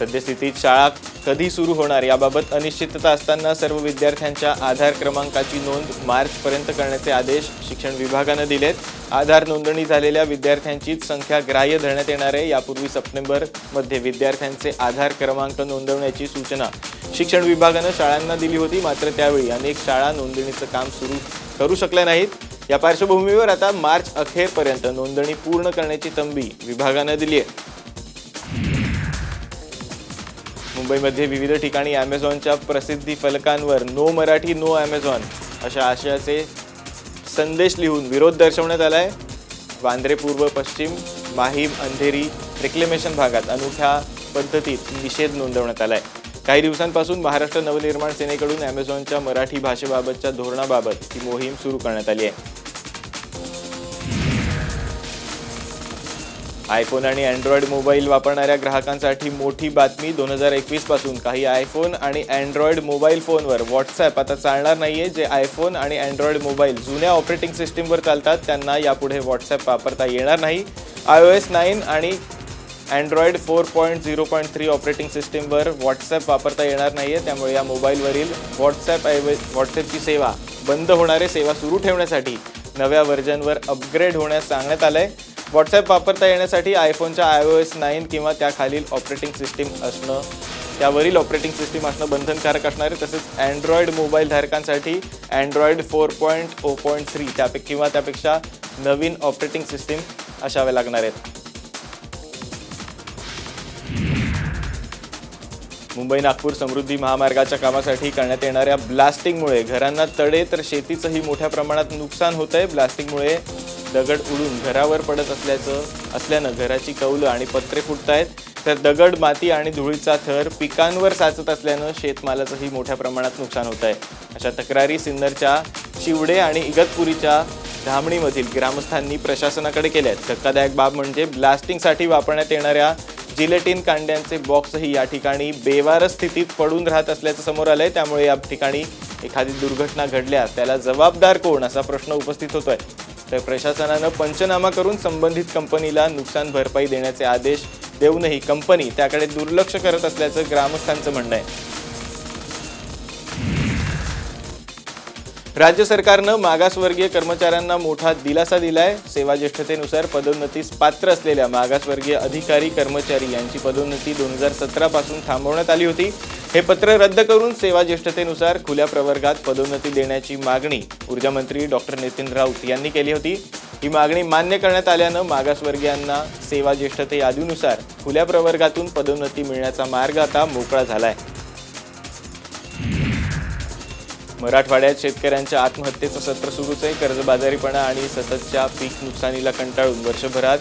सद्यस्थितीत शाळा कधी सुरू होणार याबाबत अनिश्चितता असताना सर्व विद्यार्थ्यांच्या आधार क्रमांकाची नोंद मार्चपर्यंत करण्याचे आदेश शिक्षण विभागाने दिलेत। आधार नोंदणी झालेल्या विद्यार्थ्यांचीच संख्या ग्राह्य धरण्यात येणार आहे। यापूर्वी सप्टेंबरमध्ये विद्यार्थ्यांचे आधार क्रमांक नोंदवण्याची सूचना शिक्षण विभागाने शाळांना दिली होती, मात्र त्यावेळी अनेक शाळा नोंदणीचं काम सुरू करू शकल्या नाहीत। या पार्श्वभूमीवर आता मार्च अखेरपर्यंत नोंदणी पूर्ण करण्याची तंबी विभागाने दिली आहे। मुंबईमध्ये विविध ठिकाणी अॅमेझॉनच्या प्रसिद्धी फलकांवर नो मराठी नो अॅमेझॉन अशा आशयाचे संदेश लिहून विरोध दर्शवण्यात आलाय। वांद्रे पूर्व पश्चिम माहीम अंधेरी रिक्लेमेशन भागात अनोख्या पद्धतीत निषेध नोंदवण्यात आलाय। काही दिवसांपासून महाराष्ट्र नवनिर्माण सेनेकडून अॅमेझॉनच्या मराठी भाषेबाबतच्या धोरणाबाबत ही मोहीम सुरू करण्यात आली आहे। आयफोन आणि अँड्रॉइड मोबाईल वापरणाऱ्या ग्राहकांसाठी मोठी बातमी। 2021 पासून काही आयफोन आणि अँड्रॉइड मोबाईल फोनवर व्हॉट्सॲप आता चालणार नाहीये। जे आयफोन आणि अँड्रॉइड मोबाईल जुन्या ऑपरेटिंग सिस्टीमवर चालतात त्यांना यापुढे व्हॉट्सॲप वापरता येणार नाही। iOS 9 आणि अँड्रॉइड 4.0.3 ऑपरेटिंग सिस्टीमवर व्हॉट्सॲप वापरता येणार नाहीये। त्यामुळे या मोबाईलवरील व्हॉट्सॲपची सेवा बंद होणारे सेवा सुरू ठेवण्यासाठी नव्या व्हर्जनवर अपग्रेड होण्यास सांगण्यात आलंय। व्हॉट्सॲप वापरता येण्यासाठी आयफोनच्या iOS 9 किंवा त्यावरील ऑपरेटिंग सिस्टीम असणं बंधनकारक असणार आहे। तसेच अँड्रॉइड मोबाईल धारकांसाठी अँड्रॉइड 4.0.3 किंवा त्यापेक्षा नवीन ऑपरेटिंग सिस्टीम असाव्या लागणार आहेत। मुंबई नागपूर समृद्धी महामार्गाच्या कामासाठी करण्यात येणाऱ्या ब्लास्टिंगमुळे घरांना तडे तर शेतीचंही मोठ्या प्रमाणात नुकसान होत आहे। ब्लास्टिंगमुळे दगड उडून घरावर पडत असल्यानं घराची कौलं आणि पत्रे फुटत आहेत, तर दगड माती आणि धुळीचा थर पिकांवर साचत असल्यानं शेतमालाचंही मोठ्या प्रमाणात नुकसान होत आहे। अशा तक्रारी सिन्नरच्या शिवडे आणि इगतपुरीच्या धामणीमधील ग्रामस्थांनी प्रशासनाकडे केल्या आहेत। धक्कादायक बाब म्हणजे ब्लास्टिंगसाठी वापरण्यात येणाऱ्या जिलेटिन कांड्यांचे बॉक्सही या ठिकाणी बेवार स्थितीत पडून राहत असल्याचं समोर आलंय। त्यामुळे या ठिकाणी एखादी दुर्घटना घडल्यास त्याला जबाबदार कोण असा प्रश्न उपस्थित होतोय। तर प्रशासनानं पंचनामा करून संबंधित कंपनीला नुकसान भरपाई देण्याचे आदेश देऊनही कंपनी त्याकडे दुर्लक्ष करत असल्याचं ग्रामस्थांचं म्हणणं आहे। राज्य सरकारनं मागासवर्गीय कर्मचाऱ्यांना मोठा दिलासा दिलाय। सेवा ज्येष्ठतेनुसार पदोन्नतीस पात्र असलेल्या मागासवर्गीय अधिकारी कर्मचारी यांची पदोन्नती 2017 पासून थांबवण्यात आली होती। हे पत्र रद्द करून सेवा ज्येष्ठतेनुसार खुल्या प्रवर्गात पदोन्नती देण्याची मागणी ऊर्जा मंत्री डॉक्टर नितीन राऊत यांनी केली होती। ही मागणी मान्य करण्यात आल्यानं मागासवर्गीयांना सेवा ज्येष्ठते यादीनुसार खुल्या प्रवर्गातून पदोन्नती मिळण्याचा मार्ग आता मोकळा झालाय। मराठवाड्यात शेतकऱ्यांच्या आत्महत्येचं सत्र सुरूच आहे। कर्जबाजारीपणा आणि सततच्या पीक नुकसानीला कंटाळून वर्षभरात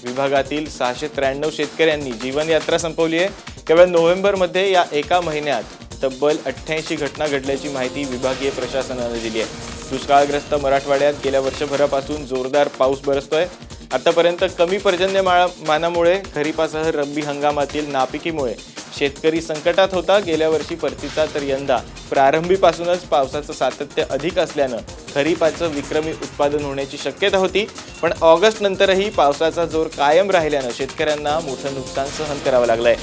विभागातील 693 शेतकऱ्यांनी जीवनयात्रा संपवली आहे। केवळ नोव्हेंबरमध्ये या एका महिन्यात तब्बल 88 घटना घडल्याची माहिती विभागीय प्रशासनाने दिली आहे। दुष्काळग्रस्त मराठवाड्यात गेल्या वर्षभरापासून जोरदार पाऊस बरसतोय। आतापर्यंत कमी पर्जन्यमानामुळे खरीपासह रब्बी हंगामातील नापिकीमुळे शेतकरी संकटात होता। गेल्या वर्षी परतीचा तर यंदा प्रारंभीपासूनच पावसाचं सातत्य अधिक असल्यानं खरीपाचं विक्रमी उत्पादन होण्याची शक्यता होती, पण ऑगस्ट नंतरही पावसाचा जोर कायम राहिल्यानं शेतकऱ्यांना मोठं नुकसान सहन करावं लागलंय।